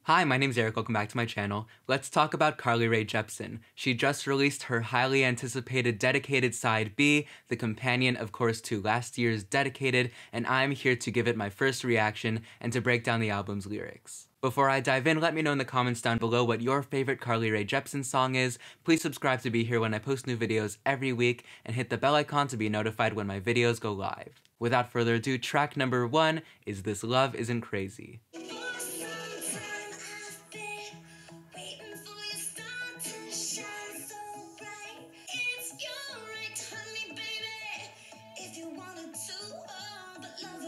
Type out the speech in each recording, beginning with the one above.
Hi, my name's Eric, welcome back to my channel. Let's talk about Carly Rae Jepsen. She just released her highly anticipated Dedicated Side B, the companion of course to last year's Dedicated, and I'm here to give it my first reaction and to break down the album's lyrics. Before I dive in, let me know in the comments down below what your favorite Carly Rae Jepsen song is. Please subscribe to be here when I post new videos every week, and hit the bell icon to be notified when my videos go live. Without further ado, track number 1 is This Love Isn't Crazy.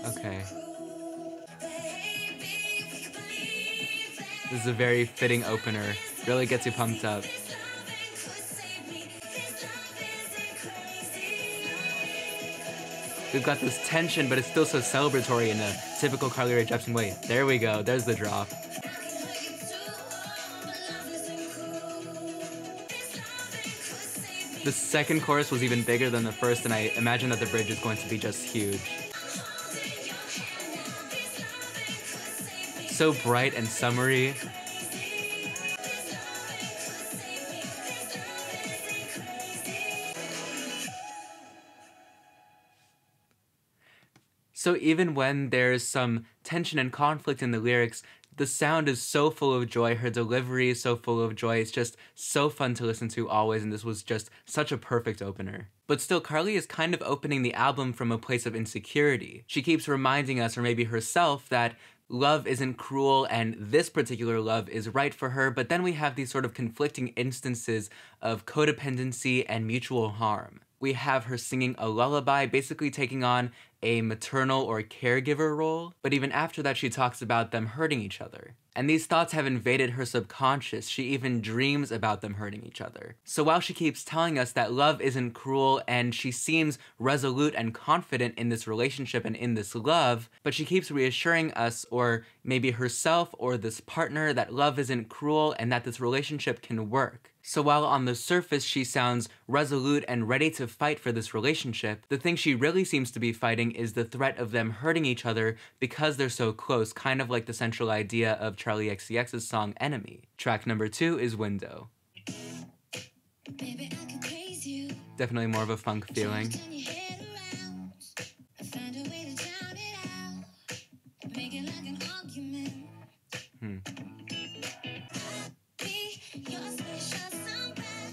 Okay. This is a very fitting opener. Really gets you pumped up. We've got this tension, but it's still so celebratory in a typical Carly Rae Jepsen way. There we go, there's the drop. The second chorus was even bigger than the first, and I imagine that the bridge is going to be just huge. So bright and summery. So even when there's some tension and conflict in the lyrics, the sound is so full of joy, her delivery is so full of joy, it's just so fun to listen to always, and this was just such a perfect opener. But still, Carly is kind of opening the album from a place of insecurity. She keeps reminding us, or maybe herself, that love isn't cruel and this particular love is right for her, but then we have these sort of conflicting instances of codependency and mutual harm. We have her singing a lullaby, basically taking on a maternal or caregiver role, but even after that she talks about them hurting each other. And these thoughts have invaded her subconscious. She even dreams about them hurting each other. So while she keeps telling us that love isn't cruel and she seems resolute and confident in this relationship and in this love, but she keeps reassuring us, or maybe herself or this partner, that love isn't cruel and that this relationship can work. So while on the surface she sounds resolute and ready to fight for this relationship, the thing she really seems to be fighting is the threat of them hurting each other because they're so close, kind of like the central idea of Charli XCX's song Enemy. Track number 2 is Window. Definitely more of a funk feeling.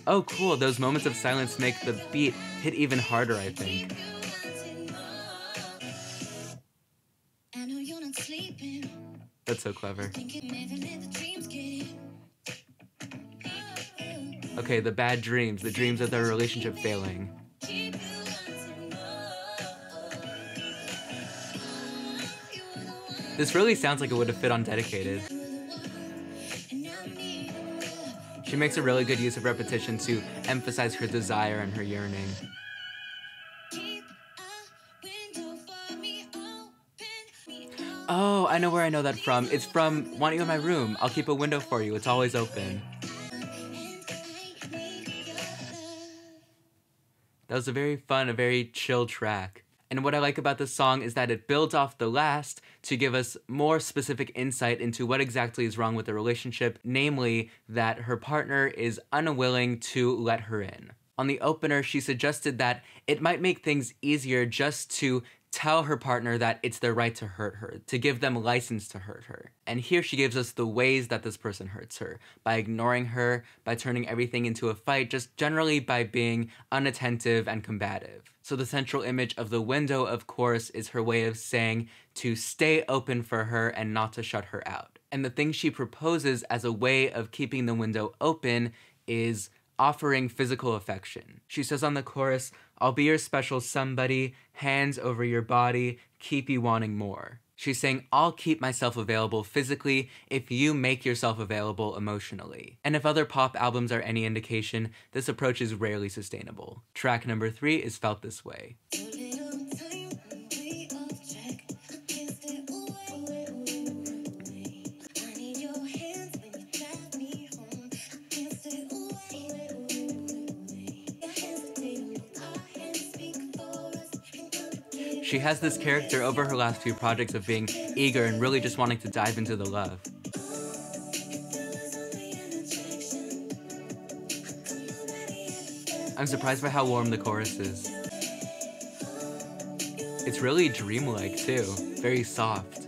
Oh cool, those moments of silence make the beat hit even harder, I think. That's so clever. Okay, the bad dreams, the dreams of their relationship failing. This really sounds like it would have fit on Dedicated. She makes a really good use of repetition to emphasize her desire and her yearning. Oh, I know where I know that from. It's from Want You in My Room. I'll keep a window for you. It's always open. That was a very fun, a very chill track. And what I like about this song is that it builds off the last to give us more specific insight into what exactly is wrong with the relationship, namely that her partner is unwilling to let her in. On the opener, she suggested that it might make things easier just to tell her partner that it's their right to hurt her, to give them license to hurt her. And here she gives us the ways that this person hurts her, by ignoring her, by turning everything into a fight, just generally by being unattentive and combative. So the central image of the window, of course, is her way of saying to stay open for her and not to shut her out. And the thing she proposes as a way of keeping the window open is offering physical affection. She says on the chorus, "I'll be your special somebody, hands over your body, keep you wanting more." She's saying, I'll keep myself available physically if you make yourself available emotionally. And if other pop albums are any indication, this approach is rarely sustainable. Track number 3 is Felt This Way. She has this character over her last few projects of being eager and really just wanting to dive into the love. I'm surprised by how warm the chorus is. It's really dreamlike too, very soft.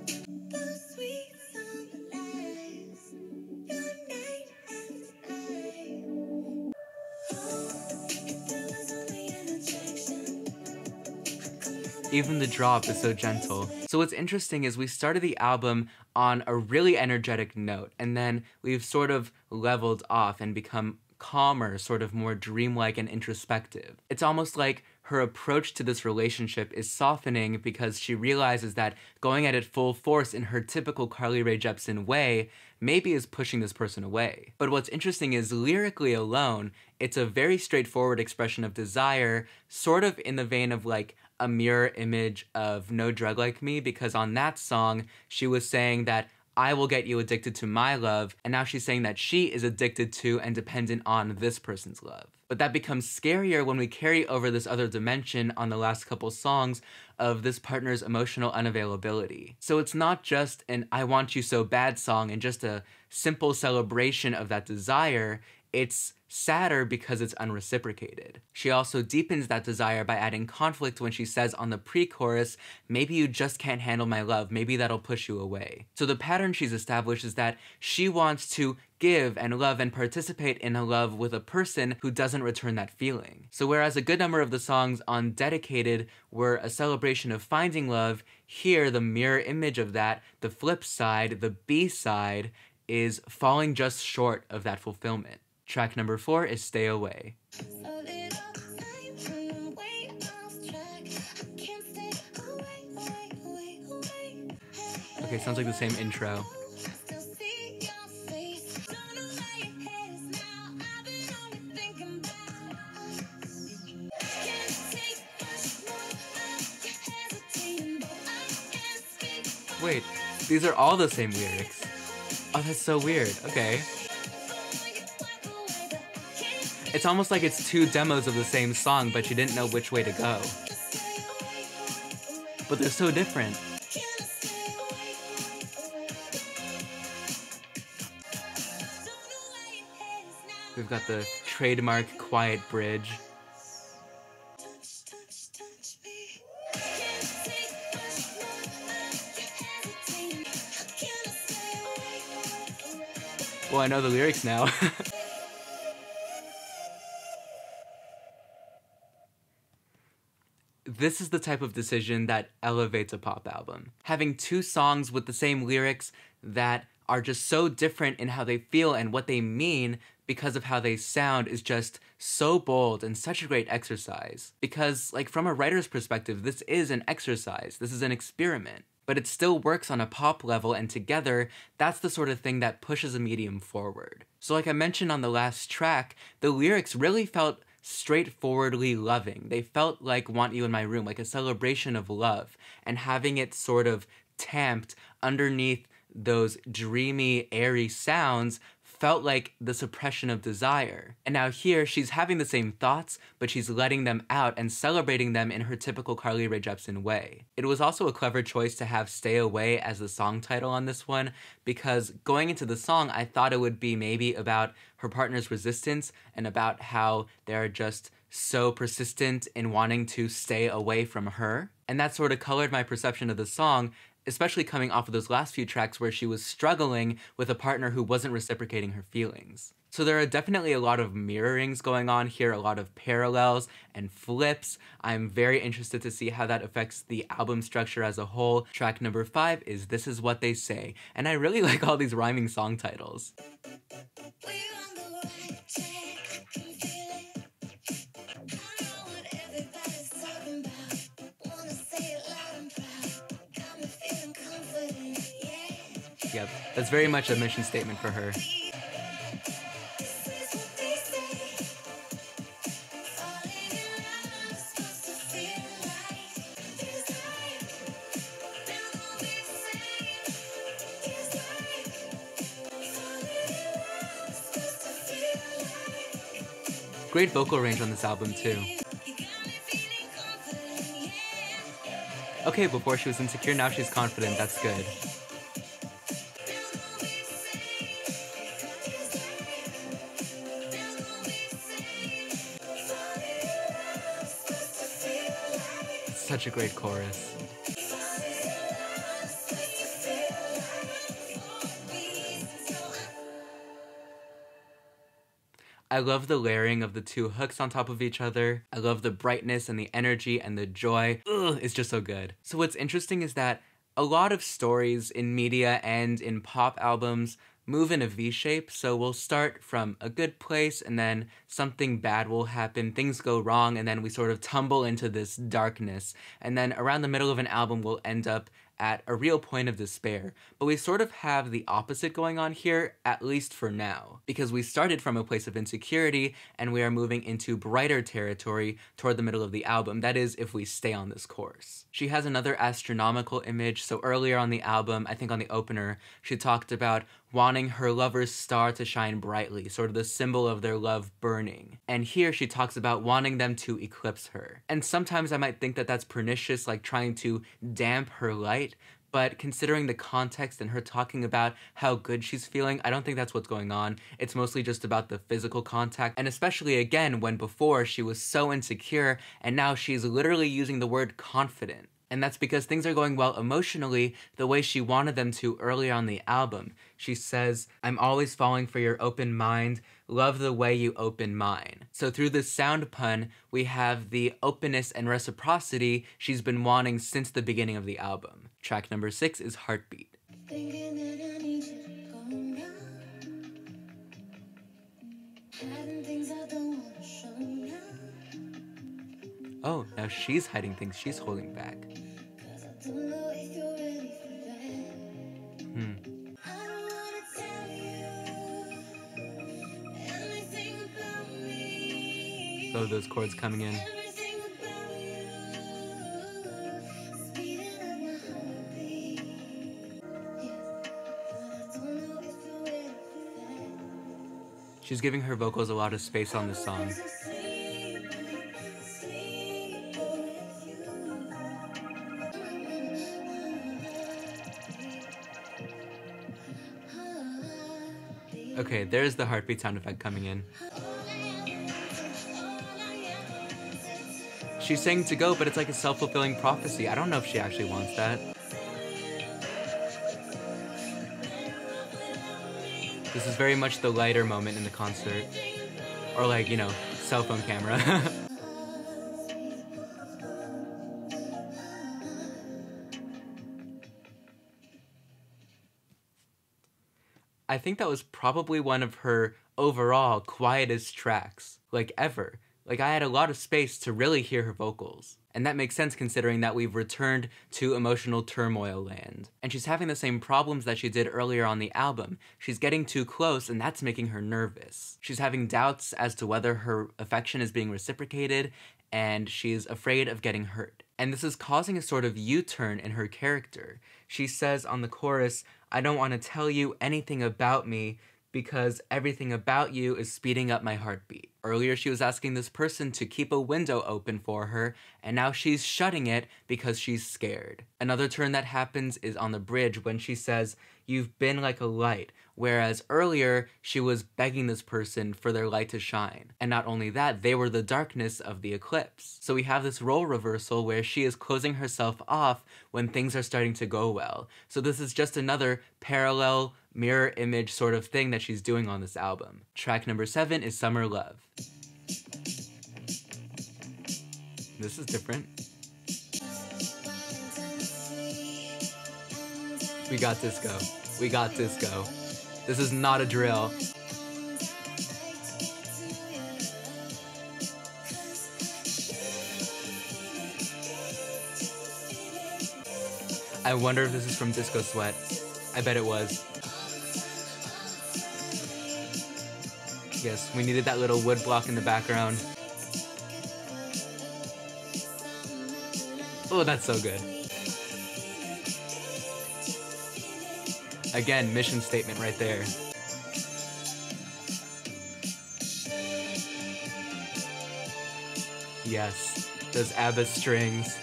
Even the drop is so gentle. So what's interesting is we started the album on a really energetic note, and then we've sort of leveled off and become calmer, sort of more dreamlike and introspective. It's almost like her approach to this relationship is softening because she realizes that going at it full force in her typical Carly Rae Jepsen way maybe is pushing this person away. But what's interesting is lyrically alone, it's a very straightforward expression of desire, sort of in the vein of like a mirror image of No Drug Like Me, because on that song, she was saying that I will get you addicted to my love, and now she's saying that she is addicted to and dependent on this person's love. But that becomes scarier when we carry over this other dimension on the last couple songs of this partner's emotional unavailability. So it's not just an I want you so bad song and just a simple celebration of that desire, it's sadder because it's unreciprocated. She also deepens that desire by adding conflict when she says on the pre-chorus, maybe you just can't handle my love, maybe that'll push you away. So the pattern she's established is that she wants to give and love and participate in a love with a person who doesn't return that feeling. So whereas a good number of the songs on Dedicated were a celebration of finding love, here the mirror image of that, the flip side, the B-side, is falling just short of that fulfillment. Track number 4 is Stay Away. Okay, sounds like the same intro. Wait, these are all the same lyrics. Oh, that's so weird. Okay. It's almost like it's two demos of the same song, but you didn't know which way to go. But they're so different. We've got the trademark quiet bridge. Well, I know the lyrics now. This is the type of decision that elevates a pop album. Having two songs with the same lyrics that are just so different in how they feel and what they mean because of how they sound is just so bold and such a great exercise. Because, like, from a writer's perspective, this is an exercise. This is an experiment. But it still works on a pop level, and together, that's the sort of thing that pushes a medium forward. So like I mentioned on the last track, the lyrics really felt straightforwardly loving. They felt like Want You in My Room, like a celebration of love, and having it sort of tamped underneath those dreamy, airy sounds felt like the suppression of desire. And now here, she's having the same thoughts, but she's letting them out and celebrating them in her typical Carly Rae Jepsen way. It was also a clever choice to have Stay Away as the song title on this one, because going into the song, I thought it would be maybe about her partner's resistance and about how they're just so persistent in wanting to stay away from her. And that sort of colored my perception of the song, especially coming off of those last few tracks where she was struggling with a partner who wasn't reciprocating her feelings. So there are definitely a lot of mirrorings going on here, a lot of parallels and flips. I'm very interested to see how that affects the album structure as a whole. Track number 5 is This Is What They Say, and I really like all these rhyming song titles. Yep, that's very much a mission statement for her. Great vocal range on this album too. Okay, before she was insecure, now she's confident, that's good. such a great chorus. I love the layering of the two hooks on top of each other. I love the brightness and the energy and the joy. Ugh, it's just so good. So what's interesting is that a lot of stories in media and in pop albums move in a V shape, so we'll start from a good place and then something bad will happen, things go wrong, and then we sort of tumble into this darkness. And then around the middle of an album, we'll end up at a real point of despair. But we sort of have the opposite going on here, at least for now, because we started from a place of insecurity and we are moving into brighter territory toward the middle of the album. That is, if we stay on this course. She has another astronomical image. So earlier on the album, I think on the opener, she talked about wanting her lover's star to shine brightly, sort of the symbol of their love burning. And here she talks about wanting them to eclipse her. And sometimes I might think that that's pernicious, like trying to damp her light, but considering the context and her talking about how good she's feeling, I don't think that's what's going on. It's mostly just about the physical contact, and especially again when before she was so insecure and now she's literally using the word confident. And that's because things are going well emotionally the way she wanted them to earlier on the album. She says, "I'm always falling for your open mind, love the way you open mine." So through this sound pun, we have the openness and reciprocity she's been wanting since the beginning of the album. Track number 6 is Heartbeat. Oh, now she's hiding things she's holding back. Oh, those chords coming in. She's giving her vocals a lot of space on this song. Okay, there's the heartbeat sound effect coming in. She's saying to go, but it's like a self-fulfilling prophecy. I don't know if she actually wants that. This is very much the lighter moment in the concert. Or like, you know, cell phone camera. I think that was probably one of her overall quietest tracks, like ever. Like I had a lot of space to really hear her vocals. And that makes sense considering that we've returned to emotional turmoil land. And she's having the same problems that she did earlier on the album. She's getting too close and that's making her nervous. She's having doubts as to whether her affection is being reciprocated and she's afraid of getting hurt. And this is causing a sort of U-turn in her character. She says on the chorus, "I don't want to tell you anything about me because everything about you is speeding up my heartbeat." Earlier she was asking this person to keep a window open for her, and now she's shutting it because she's scared. Another turn that happens is on the bridge when she says, "You've been like a light," whereas earlier she was begging this person for their light to shine. And not only that, they were the darkness of the eclipse. So we have this role reversal where she is closing herself off when things are starting to go well. So this is just another parallel mirror image sort of thing that she's doing on this album. Track number 7 is Summer Love. This is different. We got disco. We got disco. This is not a drill. I wonder if this is from Disco Sweat. I bet it was. Yes, we needed that little wood block in the background. Oh, that's so good. Again, mission statement right there. Yes, those ABBA strings.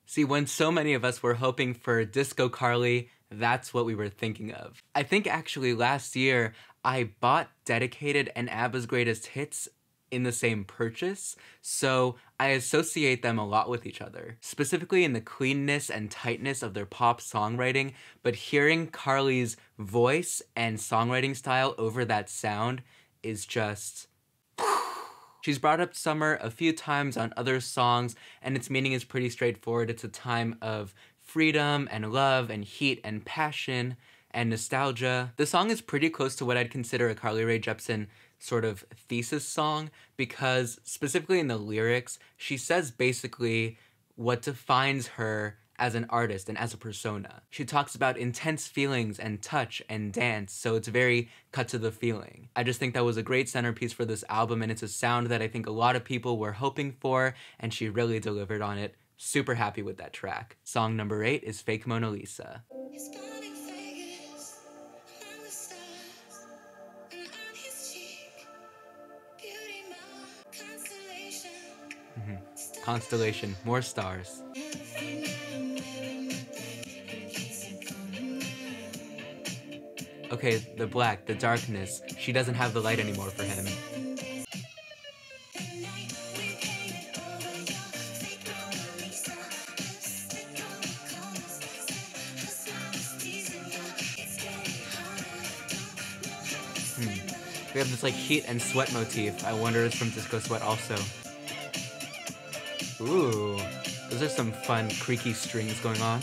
See, when so many of us were hoping for Disco Carly that's what we were thinking of. I think actually last year I bought Dedicated and ABBA's Greatest Hits in the same purchase, so I associate them a lot with each other, specifically in the cleanness and tightness of their pop songwriting, but hearing Carly's voice and songwriting style over that sound is just... She's brought up summer a few times on other songs, and its meaning is pretty straightforward. It's a time of freedom and love and heat and passion and nostalgia. The song is pretty close to what I'd consider a Carly Rae Jepsen sort of thesis song, because specifically in the lyrics, she says basically what defines her as an artist and as a persona. She talks about intense feelings and touch and dance, so it's very cut to the feeling. I just think that was a great centerpiece for this album, and it's a sound that I think a lot of people were hoping for, and she really delivered on it. Super happy with that track. Song number 8 is Fake Mona Lisa. Constellation, more stars. Okay, the black, the darkness, she doesn't have the light anymore for him. We have this like heat and sweat motif. I wonder if it's from Disco Sweat also. Ooh, those are some fun creaky strings going on.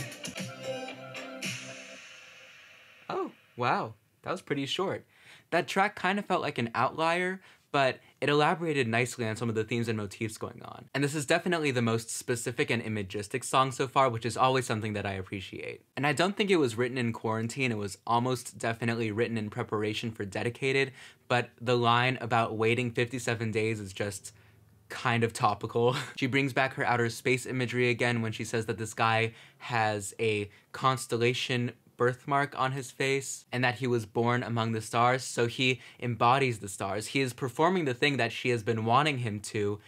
Oh, wow, that was pretty short. That track kind of felt like an outlier, but it elaborated nicely on some of the themes and motifs going on. And this is definitely the most specific and imagistic song so far, which is always something that I appreciate. And I don't think it was written in quarantine, it was almost definitely written in preparation for Dedicated, but the line about waiting 57 days is just kind of topical. She brings back her outer space imagery again when she says that this guy has a constellation birthmark on his face and that he was born among the stars, so he embodies the stars. He is performing the thing that she has been wanting him to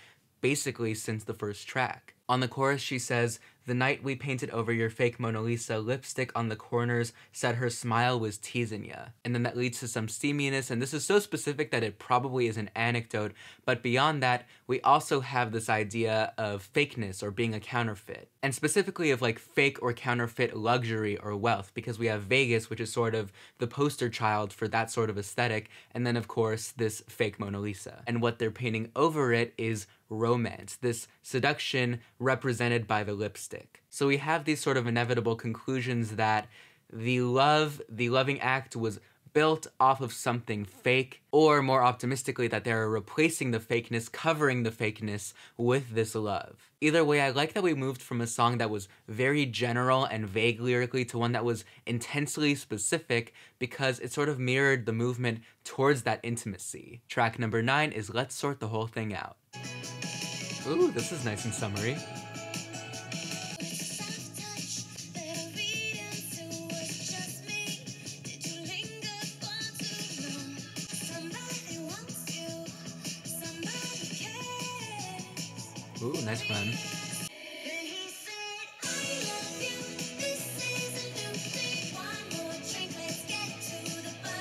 basically since the first track. On the chorus she says, "The night we painted over your fake Mona Lisa, lipstick on the corners, said her smile was teasing ya." And then that leads to some steaminess, and this is so specific that it probably is an anecdote, but beyond that, we also have this idea of fakeness or being a counterfeit. And specifically of like fake or counterfeit luxury or wealth, because we have Vegas, which is sort of the poster child for that sort of aesthetic, and then of course this fake Mona Lisa. And what they're painting over it is romance, this seduction represented by the lipstick. So we have these sort of inevitable conclusions that the loving act was built off of something fake, or more optimistically that they're replacing the fakeness, covering the fakeness with this love. Either way, I like that we moved from a song that was very general and vague lyrically to one that was intensely specific, because it sort of mirrored the movement towards that intimacy. Track number 9 is Let's Sort the Whole Thing Out. Ooh, this is nice and summery. Ooh, nice run.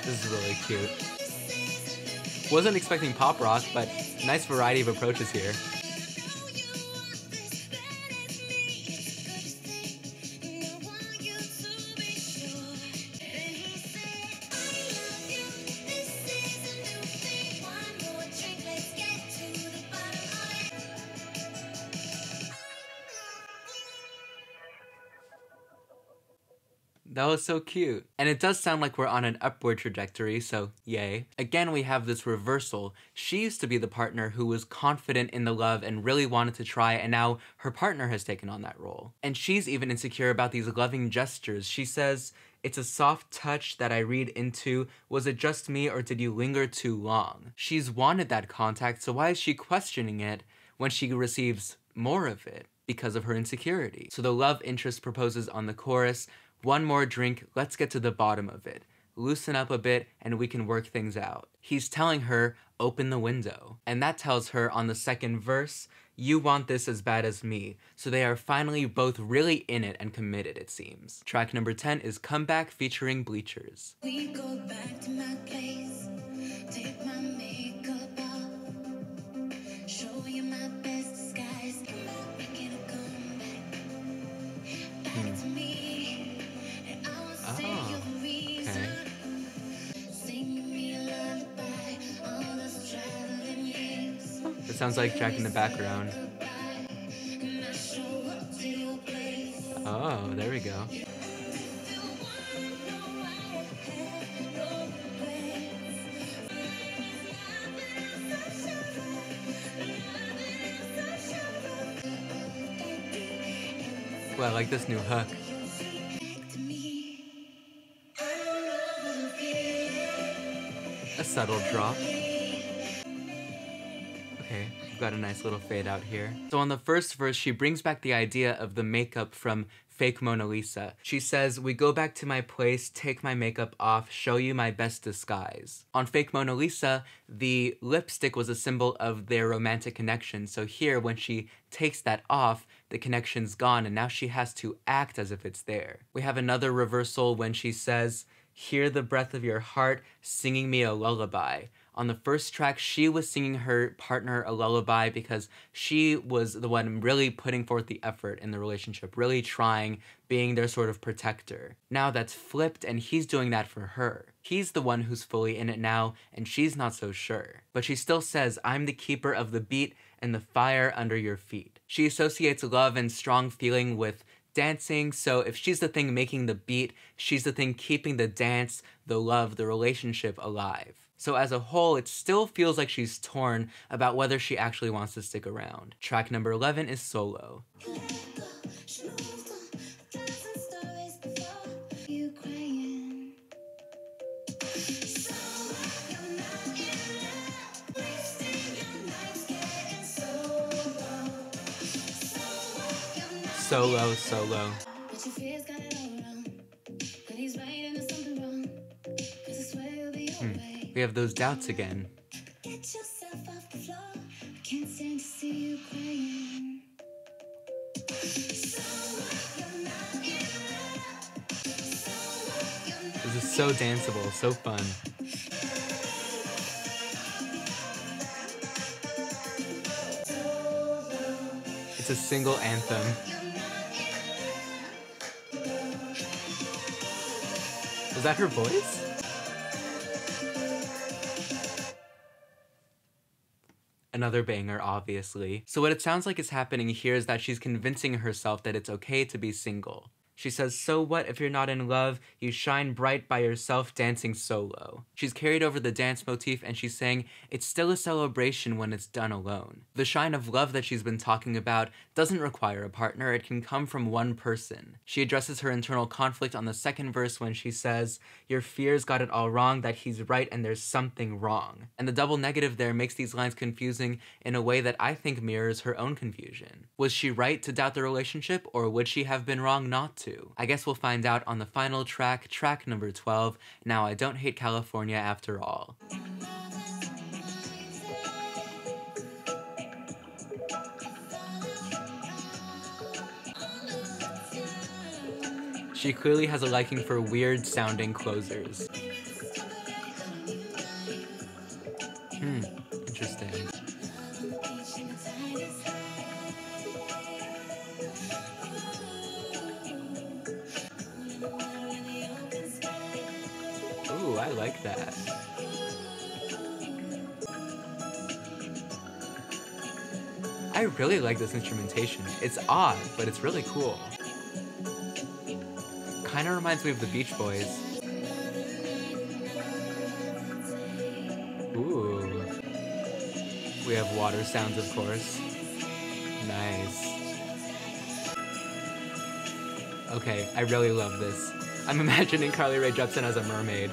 This is really cute. Wasn't expecting pop rock, but nice variety of approaches here. That was so cute. And it does sound like we're on an upward trajectory, so yay. Again, we have this reversal. She used to be the partner who was confident in the love and really wanted to try, and now her partner has taken on that role. And she's even insecure about these loving gestures. She says, "It's a soft touch that I read into. Was it just me or did you linger too long?" She's wanted that contact, so why is she questioning it when she receives more of it? Because of her insecurity. So the love interest proposes on the chorus, "One more drink, let's get to the bottom of it. loosen up a bit and we can work things out. He's telling her, open the window. And that tells her on the second verse, you want this as bad as me. So they are finally both really in it and committed, it seems. Track number 10 is Comeback featuring Bleachers. We go back to my place, take my makeup off, show you my best disguise, making a comeback, back to me, and I will say you're the reason, singing me a lullaby, all those traveling years. It sounds like Jack in the background. Oh, there we go. Well, I like this new hook. A subtle drop. Okay, we've got a nice little fade out here. So on the first verse, she brings back the idea of the makeup from Fake Mona Lisa. She says, we go back to my place, take my makeup off, show you my best disguise. On Fake Mona Lisa, the lipstick was a symbol of their romantic connection. So here, when she takes that off, the connection's gone and now she has to act as if it's there. We have another reversal when she says, hear the breath of your heart, singing me a lullaby. On the first track, she was singing her partner a lullaby because she was the one really putting forth the effort in the relationship, really trying, being their sort of protector. Now that's flipped and he's doing that for her. He's the one who's fully in it now and she's not so sure. But she still says, I'm the keeper of the beat and the fire under your feet. She associates love and strong feeling with dancing, so if she's the thing making the beat, she's the thing keeping the dance, the love, the relationship alive. So as a whole, it still feels like she's torn about whether she actually wants to stick around. Track number 11 is Solo. Solo, solo. We have those doubts again. This is so danceable, so fun. It's a single anthem. Is that her voice? Another banger, obviously. So what it sounds like is happening here is that she's convincing herself that it's okay to be single. She says, so what if you're not in love? You shine bright by yourself dancing solo. She's carried over the dance motif and she's saying, it's still a celebration when it's done alone. The shine of love that she's been talking about doesn't require a partner, it can come from one person. She addresses her internal conflict on the second verse when she says, your fears got it all wrong, that he's right and there's something wrong. And the double negative there makes these lines confusing in a way that I think mirrors her own confusion. Was she right to doubt the relationship, or would she have been wrong not to? I guess we'll find out on the final track, track number 12, Now I Don't Hate California After All. She clearly has a liking for weird sounding closers. Interesting. Ooh, I like that. I really like this instrumentation. It's odd, but it's really cool. Kinda reminds me of the Beach Boys. Ooh. We have water sounds, of course. Nice. Okay, I really love this. I'm imagining Carly Rae Jepsen as a mermaid.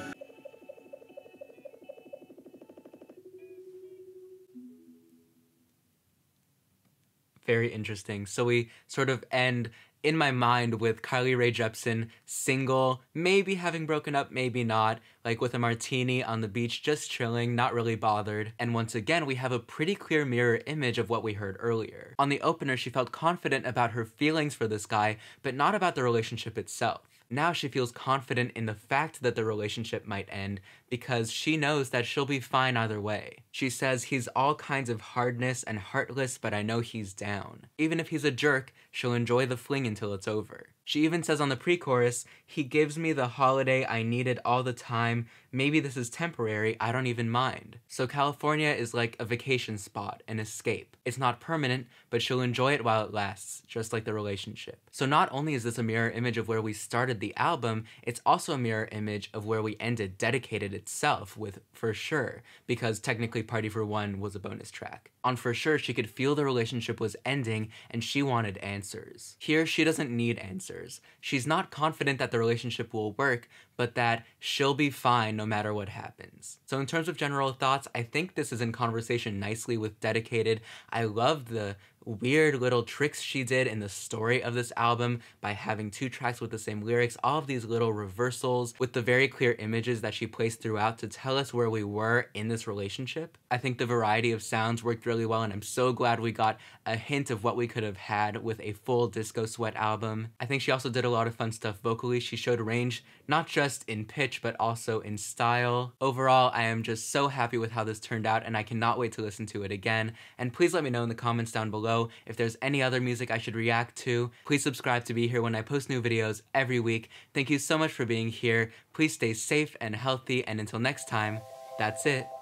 Very interesting. So we sort of end in my mind with Carly Rae Jepsen, single, maybe having broken up, maybe not, like with a martini on the beach, just chilling, not really bothered. And once again, we have a pretty clear mirror image of what we heard earlier. On the opener, she felt confident about her feelings for this guy, but not about the relationship itself. Now she feels confident in the fact that the relationship might end because she knows that she'll be fine either way. She says, he's all kinds of hardness and heartless, but I know he's down. Even if he's a jerk, she'll enjoy the fling until it's over. She even says on the pre-chorus, he gives me the holiday I needed all the time. Maybe this is temporary, I don't even mind. So California is like a vacation spot, an escape. It's not permanent, but she'll enjoy it while it lasts, just like the relationship. So not only is this a mirror image of where we started the album, it's also a mirror image of where we ended Dedicated itself with For Sure, because technically Party for One was a bonus track. On For Sure, she could feel the relationship was ending and she wanted answers. Here, she doesn't need answers. She's not confident that the relationship will work, but that she'll be fine no matter what happens. So in terms of general thoughts, I think this is in conversation nicely with Dedicated. I love the weird little tricks she did in the story of this album by having two tracks with the same lyrics, all of these little reversals with the very clear images that she placed throughout to tell us where we were in this relationship. I think the variety of sounds worked really well, and I'm so glad we got a hint of what we could have had with a full Disco Sweat album. I think she also did a lot of fun stuff vocally. She showed range, not just in pitch, but also in style. Overall, I am just so happy with how this turned out, and I cannot wait to listen to it again. And please let me know in the comments down below if there's any other music I should react to. Please subscribe to be here when I post new videos every week. Thank you so much for being here. Please stay safe and healthy, and until next time, that's it.